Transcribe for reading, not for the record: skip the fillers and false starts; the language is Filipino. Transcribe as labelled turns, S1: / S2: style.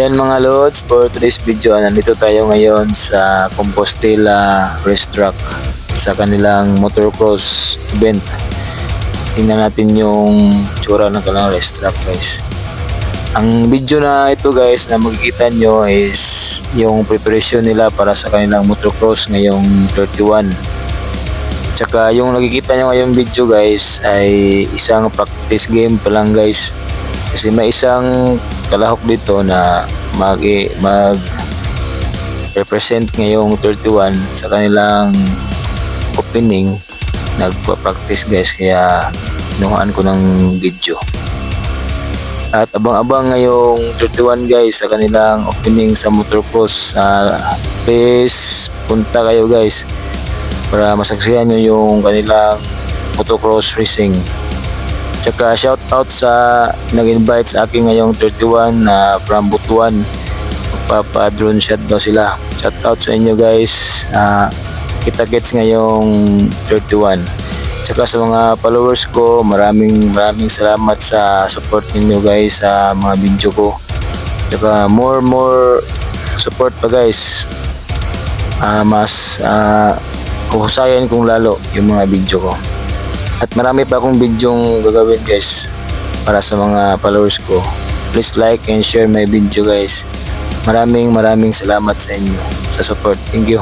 S1: Ayan mga lods, for today's video, nandito tayo ngayon sa Compostela Racetrack sa kanilang motocross event. Tingnan natin yung tsura ng kanilang racetrack, guys. Ang video na ito, guys, na makikita nyo is yung preparation nila para sa kanilang motocross ngayong 31. Tsaka yung nakikita nyo ngayong video, guys, ay isang practice game pa lang, guys. Kasi may isang kalahok dito na mag represent ngayong 31 sa kanilang opening. Nagpa-practice, guys, kaya kinuhaan ko ng video. At abang-abang ngayong 31, guys, sa kanilang opening sa motocross. Please punta kayo, guys, para masaksihan nyo yung kanilang motocross racing. Tsaka shout out sa nag-invite sa akin ngayong 31 na from Butuan. Magpapa-drone shot daw sila. Shout out sa inyo, guys. Kita-kits ngayong 31. Tsaka sa mga followers ko, maraming salamat sa support ninyo, guys, sa mga video ko. Tsaka more support pa, guys. Mas huhusayan kong lalo yung mga video ko. At marami pa akong bidyong gagawin, guys, para sa mga followers ko. Please like and share my video, guys. Maraming salamat sa inyo sa support. Thank you.